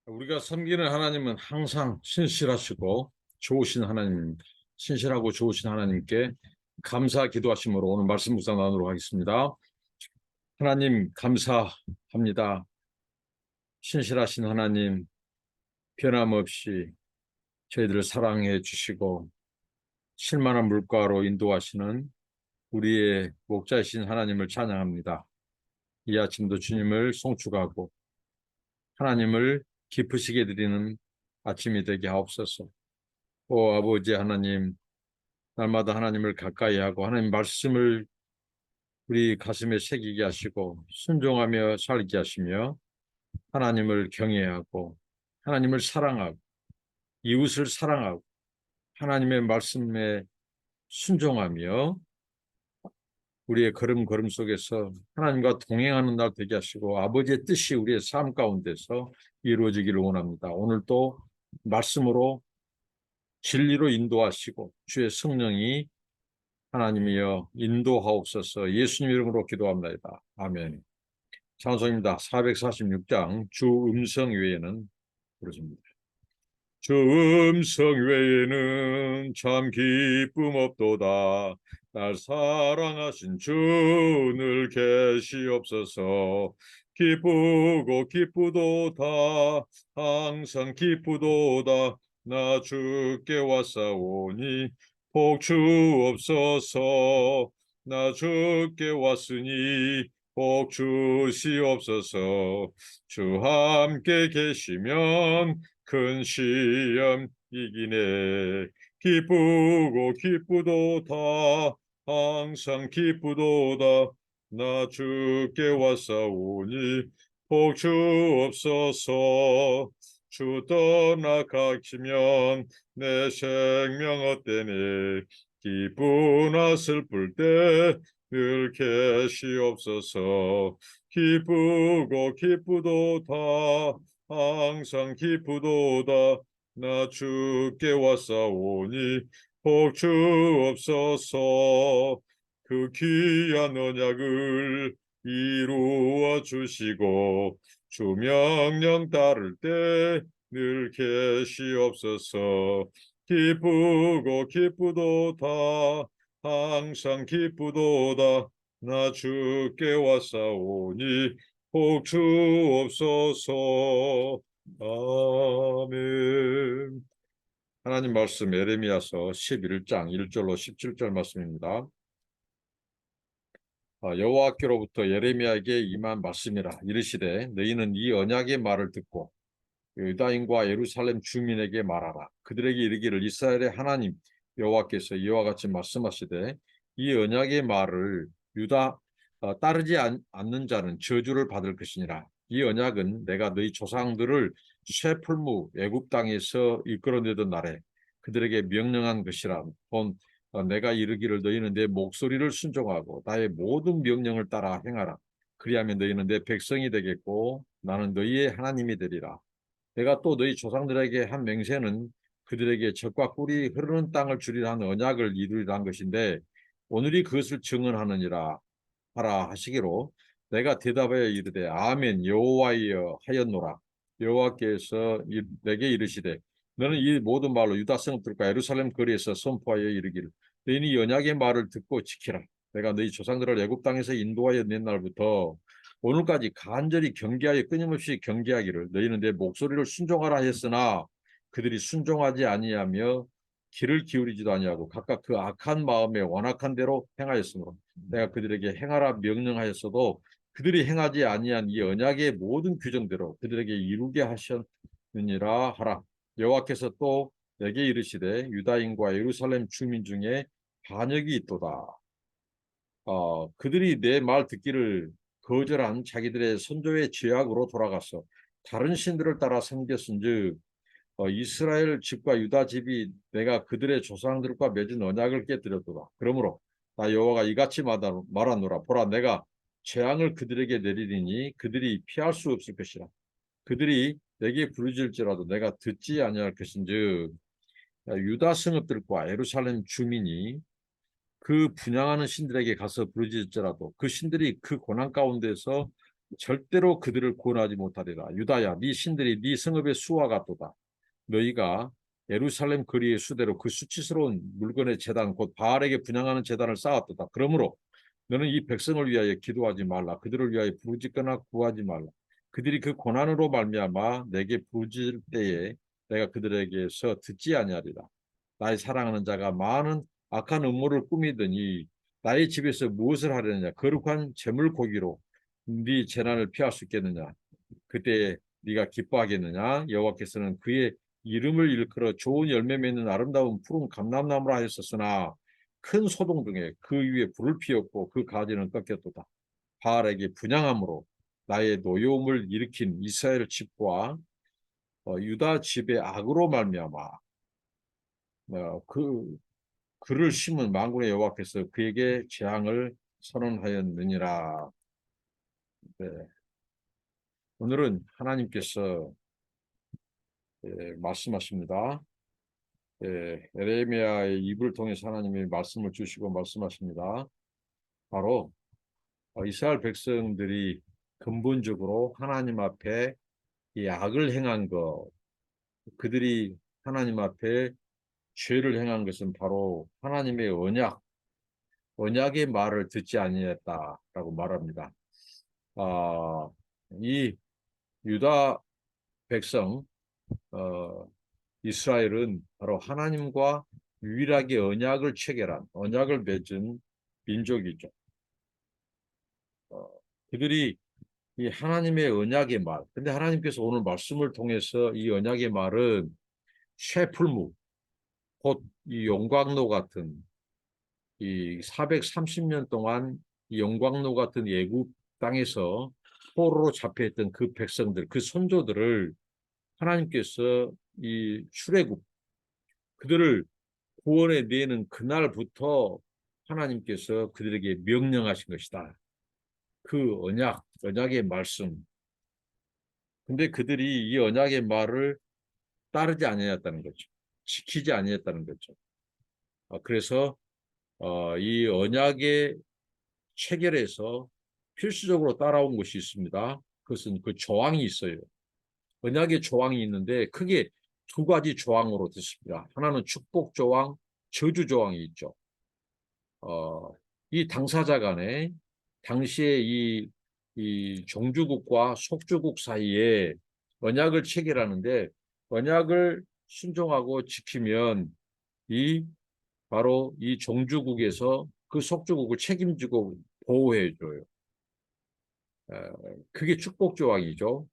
우리가 섬기는 하나님은 항상 신실하시고 좋으신 하나님입니다. 신실하고 좋으신 하나님께 감사 기도하심으로 오늘 말씀 묵상 나누도록 하겠습니다. 하나님 감사합니다. 신실하신 하나님, 변함없이 저희들을 사랑해 주시고 실만한 물가로 인도하시는 우리의 목자이신 하나님을 찬양합니다. 이 아침도 주님을 송축하고 하나님을 기쁘시게 드리는 아침이 되게 하옵소서. 오 아버지 하나님, 날마다 하나님을 가까이 하고 하나님 말씀을 우리 가슴에 새기게 하시고 순종하며 살게 하시며 하나님을 경외하고 하나님을 사랑하고 이웃을 사랑하고 하나님의 말씀에 순종하며 우리의 걸음 속에서 하나님과 동행하는 날 되게 하시고 아버지의 뜻이 우리의 삶 가운데서 이루어지기를 원합니다. 오늘도 말씀으로 진리로 인도하시고 주의 성령이 하나님이여 인도하옵소서. 예수님 이름으로 기도합니다. 아멘. 찬송입니다. 446장 주 음성 외에는 부르십니다. 주 음성 외에는 참 기쁨 없도다. 날 사랑하신 주늘 계시옵소서. 기쁘고 기쁘도다. 항상 기쁘도다. 나 주께 왔사오니 복 주옵소서. 나 주께 왔으니 복 주시옵소서. 주 함께 계시면 큰 시험 이기네. 기쁘고 기쁘도다. 항상 기쁘도다. 나 주께 왔사오니 복 주옵소서. 주 떠나가시면 내 생명 헛되네. 기쁘나 슬플 때 늘 계시옵소서. 기쁘고 기쁘도다. 항상 기쁘도다. 나 주께 왔사오니 복 주옵소서. 그 귀한 언약을 이루어 주시고 주 명령 따를 때 늘 계시옵소서. 기쁘고 기쁘도다. 항상 기쁘도다. 나 주께 왔사오니 복 주옵소서. 아멘. 하나님 말씀 예레미야서 11장 1절로 17절 말씀입니다. 여호와께로부터 예레미야에게 임한 말씀이라. 이르시되 너희는 이 언약의 말을 듣고 유다인과 예루살렘 주민에게 말하라. 그들에게 이르기를 이스라엘의 하나님 여호와께서 이와 같이 말씀하시되 이 언약의 말을 따르지 않는 자는 저주를 받을 것이니라. 이 언약은 내가 너희 조상들을 쇠풀무 애굽 땅에서 이끌어내던 날에 그들에게 명령한 것이라. 본 내가 이르기를 너희는 내 목소리를 순종하고 나의 모든 명령을 따라 행하라. 그리하면 너희는 내 백성이 되겠고 나는 너희의 하나님이 되리라. 내가 또 너희 조상들에게 한 맹세는 그들에게 젖과 꿀이 흐르는 땅을 주리라 는 언약을 이루리라 한 것인데 오늘이 그것을 증언하느니라 하라 하시기로 내가 대답하여 이르되 아멘 여호와여 하였노라. 여호와께서 내게 이르시되 너는 이 모든 말로 유다 성읍들과 예루살렘 거리에서 선포하여 이르기를 너희는 이 언약의 말을 듣고 지키라. 내가 너희 조상들을 애굽 땅에서 인도하여 낸 날부터 오늘까지 간절히 경계하여 끊임없이 경계하기를 너희는 내 목소리를 순종하라 했으나 그들이 순종하지 아니하며 귀를 기울이지도 아니하고 각각 그 악한 마음에 완악한 대로 행하였으므로 내가 그들에게 행하라 명령하였어도 그들이 행하지 아니한 이 언약의 모든 규정대로 그들에게 이루게 하셨느니라 하라. 여호와께서 또 내게 이르시되 유다인과 예루살렘 주민 중에 반역이 있도다. 그들이 내 말 듣기를 거절한 자기들의 선조의 죄악으로 돌아가서 다른 신들을 따라 섬겼은즉 이스라엘 집과 유다 집이 내가 그들의 조상들과 맺은 언약을 깨뜨렸도다. 그러므로 나 여호와가 이같이 말하노라. 보라, 내가 재앙을 그들에게 내리리니 그들이 피할 수 없을 것이라. 그들이 내게 부르짖을지라도 내가 듣지 아니할 것인즉 유다 성읍들과 예루살렘 주민이 그 분양하는 신들에게 가서 부르짖을지라도 그 신들이 그 고난 가운데서 절대로 그들을 구원하지 못하리라. 유다야, 네 신들이 네 성읍의 수와 같도다. 너희가 예루살렘 거리의 수대로 그 수치스러운 물건의 제단 곧 바알에게 분향하는 제단을 쌓았도다. 그러므로 너는 이 백성을 위하여 기도하지 말라. 그들을 위하여 부르짖거나 구하지 말라. 그들이 그 고난으로 말미암아 내게 부르짖을 때에 내가 그들에게서 듣지 아니하리라. 나의 사랑하는 자가 많은 악한 음모를 꾸미더니 나의 집에서 무엇을 하려느냐? 거룩한 제물 고기로 네 재난을 피할 수 있겠느냐? 그때 네가 기뻐하겠느냐? 여호와께서는 그의 이름을 일컬어 좋은 열매 맺는 아름다운 푸른 감람나무라 하였었으나 큰 소동 중에 그 위에 불을 피웠고 그 가지는 꺾였도다. 바알에게 분향함으로 나의 노여움을 일으킨 이스라엘 집과 유다 집의 악으로 말미암아 그 그를 심은 만군의 여호와께서 그에게 재앙을 선언하였느니라. 네. 오늘은 하나님께서 말씀하십니다. 에레미야의 입을 통해서 하나님이 말씀을 주시고 말씀하십니다. 바로 이스라엘 백성들이 근본적으로 하나님 앞에 이 악을 행한 것, 그들이 하나님 앞에 죄를 행한 것은 바로 하나님의 언약의 말을 듣지 아니했다라고 말합니다. 아, 이 유다 백성, 어, 이스라엘은 바로 하나님과 유일하게 언약을 맺은 민족이죠. 어, 그들이 이 하나님의 언약의 말, 근데 하나님께서 오늘 말씀을 통해서 이 언약의 말은 쇠풀무, 곧 이 용광로 같은 이 430년 동안 이 용광로 같은 애굽 땅에서 포로로 잡혀있던 그 백성들, 그 선조들을 하나님께서 이 출애굽 그들을 구원해 내는 그날부터 하나님께서 그들에게 명령하신 것이다. 그 언약의 말씀. 근데 그들이 이 언약의 말을 따르지 아니했다는 거죠. 지키지 아니했다는 거죠. 그래서 이 언약의 체결에서 필수적으로 따라온 것이 있습니다. 그것은 그 조항이 있어요. 언약의 조항이 있는데 크게 두 가지 조항으로 됐습니다. 하나는 축복 조항, 저주 조항이 있죠. 이 당사자 간에 당시에 이 종주국과 속주국 사이에 언약을 체결하는데 언약을 순종하고 지키면 이 바로 이 종주국에서 그 속주국을 책임지고 보호해줘요. 그게 축복 조항이죠.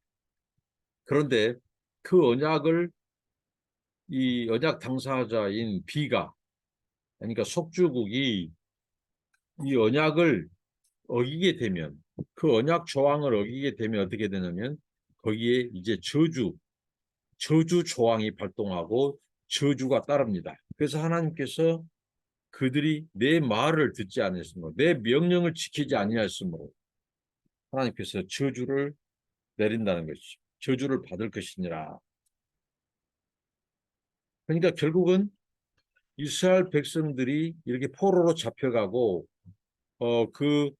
그런데 그 언약을 이 언약 당사자인 B가 그러니까 속주국이 이 언약을 어기게 되면 그 언약 조항을 어기게 되면 어떻게 되냐면 거기에 이제 저주 조항이 발동하고 저주가 따릅니다. 그래서 하나님께서 그들이 내 말을 듣지 않았으므로 내 명령을 지키지 아니하였으므로 하나님께서 저주를 내린다는 것이죠. 저주를 받을 것이니라. 그러니까 결국은 이스라엘 백성들이 이렇게 포로로 잡혀가고 그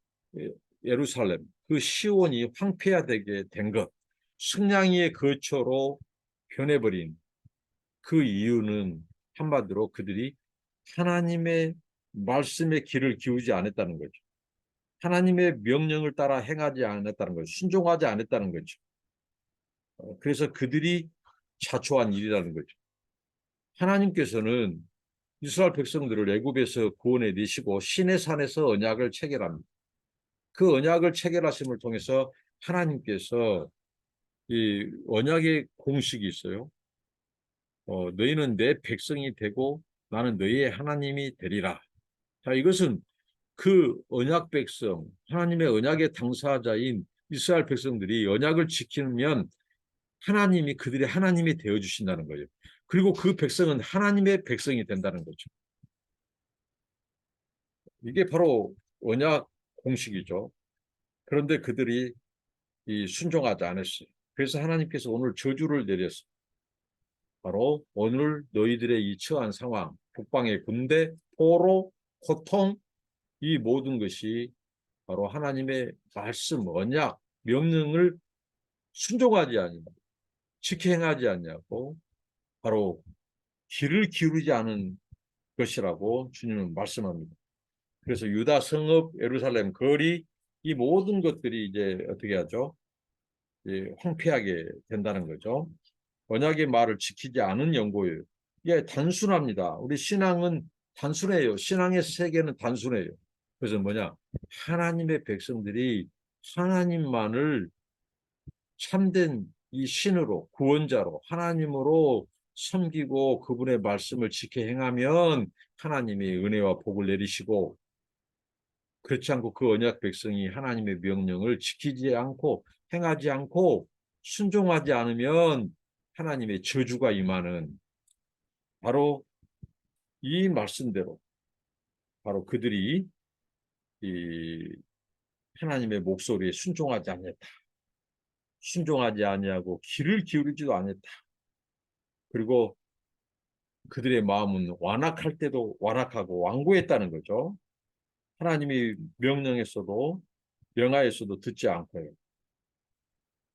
예루살렘 그 시온이 황폐화되게 된 것, 승냥이의 거처로 변해버린 그 이유는 한마디로 그들이 하나님의 말씀의 귀를 기울이지 않았다는 거죠. 하나님의 명령을 따라 행하지 않았다는 거죠. 순종하지 않았다는 거죠. 그래서 그들이 자초한 일이라는 거죠. 하나님께서는 이스라엘 백성들을 애굽에서 구원해 내시고 시내산에서 언약을 체결합니다. 그 언약을 체결하심을 통해서 하나님께서 이 언약의 공식이 있어요. 너희는 내 백성이 되고 나는 너희의 하나님이 되리라. 자, 이것은 그 언약 백성, 하나님의 언약의 당사자인 이스라엘 백성들이 언약을 지키면 하나님이 그들의 하나님이 되어 주신다는 거예요. 그리고 그 백성은 하나님의 백성이 된다는 거죠. 이게 바로 언약 공식이죠. 그런데 그들이 순종하지 않았어요. 그래서 하나님께서 오늘 저주를 내렸어요. 바로 오늘 너희들의 이 처한 상황, 북방의 군대, 포로, 고통, 이 모든 것이 바로 하나님의 말씀, 언약, 명령을 순종하지 아니하고 지켜 행하지 않냐고 바로 귀를 기울이지 않은 것이라고 주님은 말씀합니다. 그래서 유다 성읍, 예루살렘 거리 이 모든 것들이 이제 어떻게 하죠? 황폐하게 된다는 거죠. 언약의 말을 지키지 않은 연고예요. 이게 단순합니다. 우리 신앙은 단순해요. 신앙의 세계는 단순해요. 그래서 뭐냐? 하나님의 백성들이 하나님만을 참된 이 신으로 구원자로 하나님으로 섬기고 그분의 말씀을 지켜 행하면 하나님이 은혜와 복을 내리시고 그렇지 않고 그 언약 백성이 하나님의 명령을 지키지 않고 행하지 않고 순종하지 않으면 하나님의 저주가 임하는 바로 이 말씀대로 바로 그들이 이 하나님의 목소리에 순종하지 않았다. 순종하지 아니하고 귀를 기울이지도 않았다. 그리고 그들의 마음은 완악할 때도 완악하고 완고했다는 거죠. 하나님이 명령했어도 명하였어도 듣지 않고요.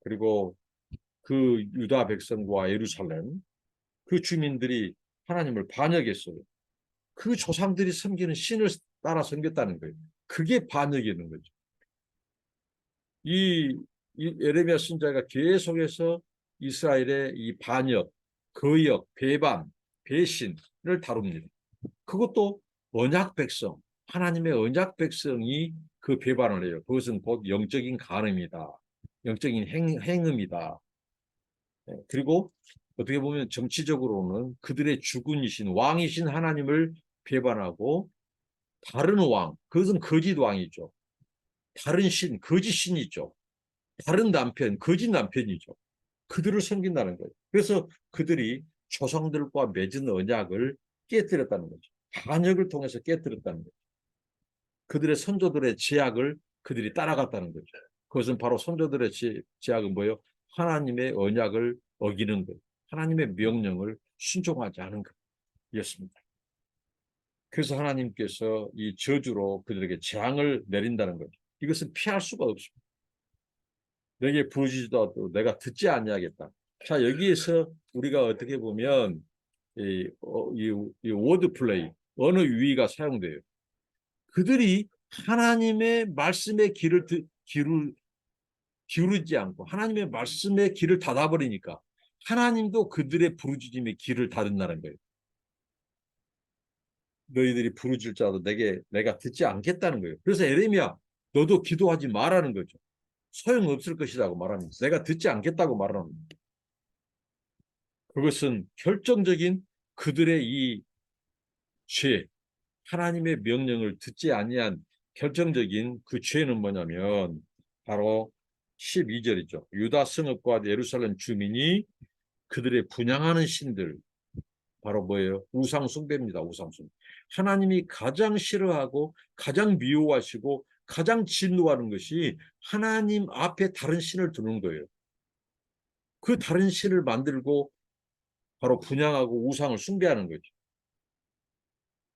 그리고 그 유다 백성과 예루살렘 그 주민들이 하나님을 반역했어요. 그 조상들이 섬기는 신을 따라 섬겼다는 거예요. 그게 반역이는 거죠. 이 예레미야 선지자가 계속해서 이스라엘의 이 반역, 거역, 배반, 배신을 다룹니다. 그것도 언약 백성, 하나님의 언약 백성이 그 배반을 해요. 그것은 곧 영적인 간음이다. 영적인 행음이다. 그리고 어떻게 보면 정치적으로는 그들의 주군이신 왕이신 하나님을 배반하고 다른 왕, 그것은 거짓 왕이죠. 다른 신, 거짓 신이죠. 다른 남편, 거짓 남편이죠. 그들을 섬긴다는 거예요. 그래서 그들이 조상들과 맺은 언약을 깨뜨렸다는 거죠. 반역을 통해서 깨뜨렸다는 거죠. 그들의 선조들의 제약을 그들이 따라갔다는 거죠. 그것은 바로 선조들의 제약은 뭐예요? 하나님의 언약을 어기는 것, 하나님의 명령을 순종하지 않은 것이었습니다. 그래서 하나님께서 이 저주로 그들에게 재앙을 내린다는 거죠. 이것은 피할 수가 없습니다. 내게 부르짖지도 않고 내가 듣지 아니하겠다. 자, 여기에서 우리가 어떻게 보면 이 워드 플레이, 언어 유희가 사용돼요. 그들이 하나님의 말씀에 기울이지 않고 하나님의 말씀에 귀를 닫아버리니까 하나님도 그들의 부르짖음에 귀를 닫는다는 거예요. 너희들이 부르짖을지라도 내가 듣지 않겠다는 거예요. 그래서 에레미야 너도 기도하지 말라는 거죠. 소용없을 것이라고 말합니다. 내가 듣지 않겠다고 말하는 겁니다. 그것은 결정적인 그들의 이 죄, 하나님의 명령을 듣지 아니한 결정적인 그 죄는 뭐냐면 바로 12절이죠. 유다 성읍과 예루살렘 주민이 그들의 분양하는 신들 바로 뭐예요? 우상 숭배입니다. 우상 숭배. 하나님이 가장 싫어하고 가장 미워하시고 가장 진노하는 것이 하나님 앞에 다른 신을 두는 거예요. 그 다른 신을 만들고 바로 분양하고 우상을 숭배하는 거죠.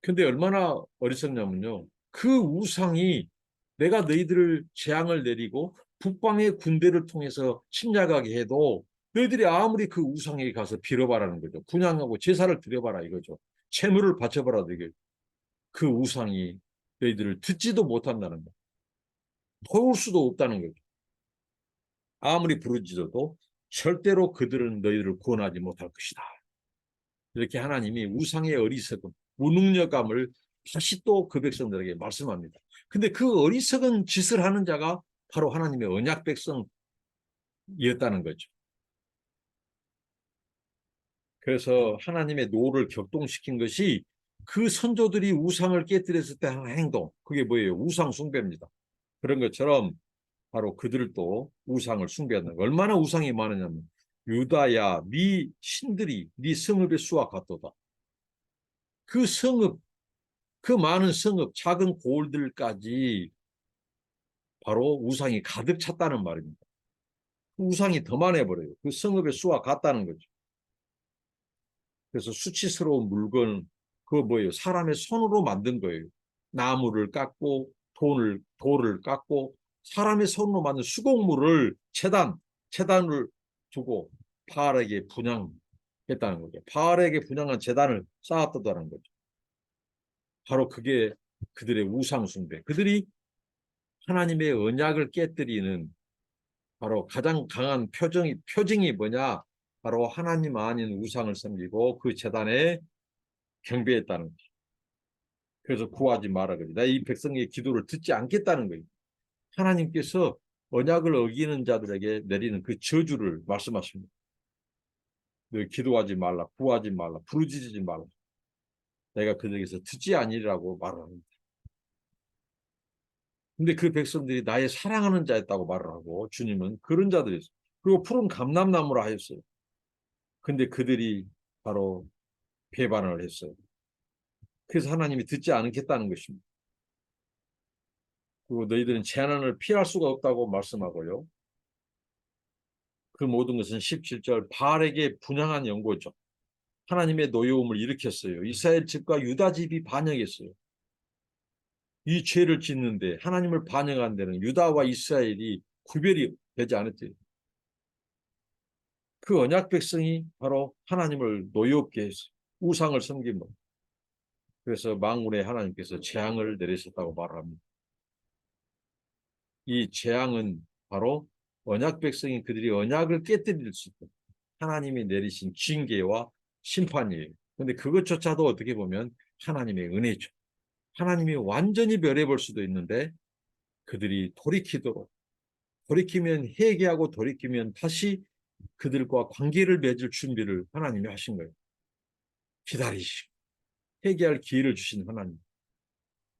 근데 얼마나 어리석냐면요. 그 우상이 내가 너희들을 재앙을 내리고 북방의 군대를 통해서 침략하게 해도 너희들이 아무리 그 우상에 가서 빌어봐라는 거죠. 분양하고 제사를 드려봐라 이거죠. 채물을 바쳐봐라 이게 그 우상이 너희들을 듣지도 못한다는 거. 도울 수도 없다는 거죠. 아무리 부르짖어도 절대로 그들은 너희들을 구원하지 못할 것이다. 이렇게 하나님이 우상의 어리석음, 무능력감을 다시 또 그 백성들에게 말씀합니다. 근데 그 어리석은 짓을 하는 자가 바로 하나님의 언약 백성이었다는 거죠. 그래서 하나님의 노를 격동시킨 것이 그 선조들이 우상을 깨뜨렸을 때 한 행동, 그게 뭐예요? 우상 숭배입니다. 그런 것처럼 바로 그들도 우상을 숭배한다. 얼마나 우상이 많으냐면 유다야, 네 신들이 네 성읍의 수와 같도다. 그 성읍, 그 많은 성읍, 작은 고을들까지 바로 우상이 가득 찼다는 말입니다. 우상이 더 많아버려요. 그 성읍의 수와 같다는 거죠. 그래서 수치스러운 물건, 그거 뭐예요? 사람의 손으로 만든 거예요. 나무를 깎고, 돌을 깎고, 사람의 손으로 만든 수공물을 제단을 두고 바알에게 분향했다는 거죠. 바알에게 분향한 제단을 쌓았다는 거죠. 바로 그게 그들의 우상 숭배. 그들이 하나님의 언약을 깨뜨리는 바로 가장 강한 표징이 뭐냐? 바로 하나님 아닌 우상을 섬기고 그 제단에 경배했다는 거죠. 그래서 구하지 마라 그래. 이 백성의 기도를 듣지 않겠다는 거예요. 하나님께서 언약을 어기는 자들에게 내리는 그 저주를 말씀하십니다. 너 기도하지 말라, 구하지 말라, 부르짖지 말라. 내가 그들에게서 듣지 아니라고 말을 합니다. 근데 그 백성들이 나의 사랑하는 자였다고 말을 하고 주님은 그런 자들이었어요. 그리고 푸른 감람나무라 하였어요. 근데 그들이 바로 배반을 했어요. 그래서 하나님이 듣지 않겠다는 것입니다. 그리고 너희들은 재난을 피할 수가 없다고 말씀하고요. 그 모든 것은 17절 바알에게 분향한 연고죠. 하나님의 노여움을 일으켰어요. 이스라엘 집과 유다 집이 반역했어요. 이 죄를 짓는데 하나님을 반역한 데는 유다와 이스라엘이 구별이 되지 않았대요. 그 언약 백성이 바로 하나님을 노엽게 했어요. 우상을 섬기고. 그래서 만군의 하나님께서 재앙을 내리셨다고 말합니다. 이 재앙은 바로 언약 백성이 그들이 언약을 깨뜨릴 수 있고 하나님이 내리신 징계와 심판이에요. 그런데 그것조차도 어떻게 보면 하나님의 은혜죠. 하나님이 완전히 멸해볼 수도 있는데 그들이 돌이키면 회개하고 돌이키면 다시 그들과 관계를 맺을 준비를 하나님이 하신 거예요. 기다리시고 회개할 기회를 주신 하나님.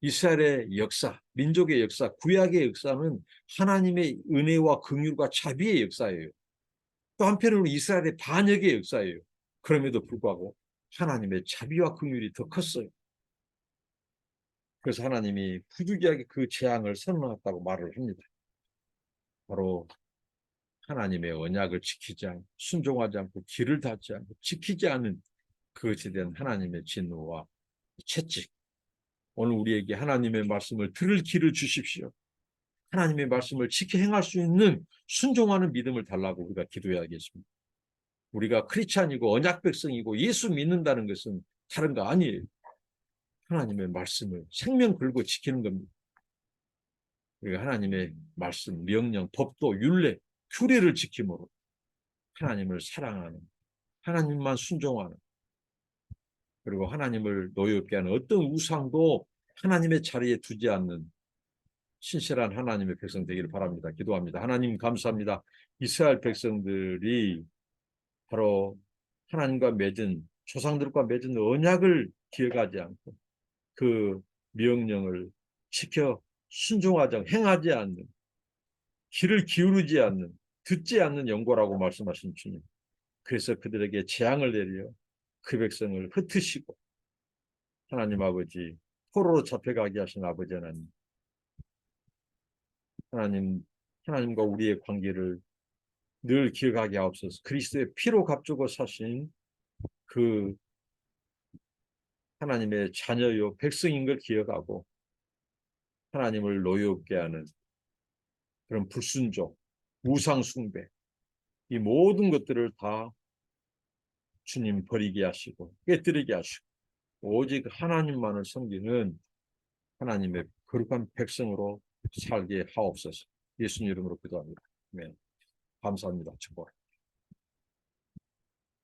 이스라엘의 역사, 민족의 역사, 구약의 역사는 하나님의 은혜와 긍휼과 자비의 역사예요. 또 한편으로 이스라엘의 반역의 역사예요. 그럼에도 불구하고 하나님의 자비와 긍휼이 더 컸어요. 그래서 하나님이 부득이하게 그 재앙을 선언했다고 말을 합니다. 바로 하나님의 언약을 지키지 않고 순종하지 않고 길을 닫지 않고 지키지 않은 그것에 대한 하나님의 진노와 채찍. 오늘 우리에게 하나님의 말씀을 들을 길을 주십시오. 하나님의 말씀을 지켜 행할 수 있는 순종하는 믿음을 달라고 우리가 기도해야겠습니다. 우리가 크리스찬이고 언약 백성이고 예수 믿는다는 것은 다른 거 아니에요. 하나님의 말씀을 생명 걸고 지키는 겁니다. 우리가 하나님의 말씀, 명령, 법도, 율례, 규례를 지킴으로 하나님을 사랑하는, 하나님만 순종하는, 그리고 하나님을 노엽게 하는 어떤 우상도 하나님의 자리에 두지 않는 신실한 하나님의 백성 되기를 바랍니다. 기도합니다. 하나님 감사합니다. 이스라엘 백성들이 바로 하나님과 맺은 조상들과 맺은 언약을 기억하지 않고 그 명령을 지켜 순종하지 않고 행하지 않는 귀를 기울이지 않는 듣지 않는 영고라고 말씀하신 주님. 그래서 그들에게 재앙을 내려 그 백성을 흩으시고 하나님 아버지 포로로 잡혀가게 하신 아버지 하나님. 하나님과 우리의 관계를 늘 기억하게 하옵소서. 그리스도의 피로 값주고 사신 그 하나님의 자녀요 백성인 걸 기억하고 하나님을 노엽게 하는 그런 불순종, 우상 숭배 이 모든 것들을 다 주님 버리게 하시고 깨뜨리게 하시고 오직 하나님만을 섬기는 하나님의 거룩한 백성으로 살게 하옵소서. 예수님 이름으로 기도합니다. 네. 감사합니다. 축복.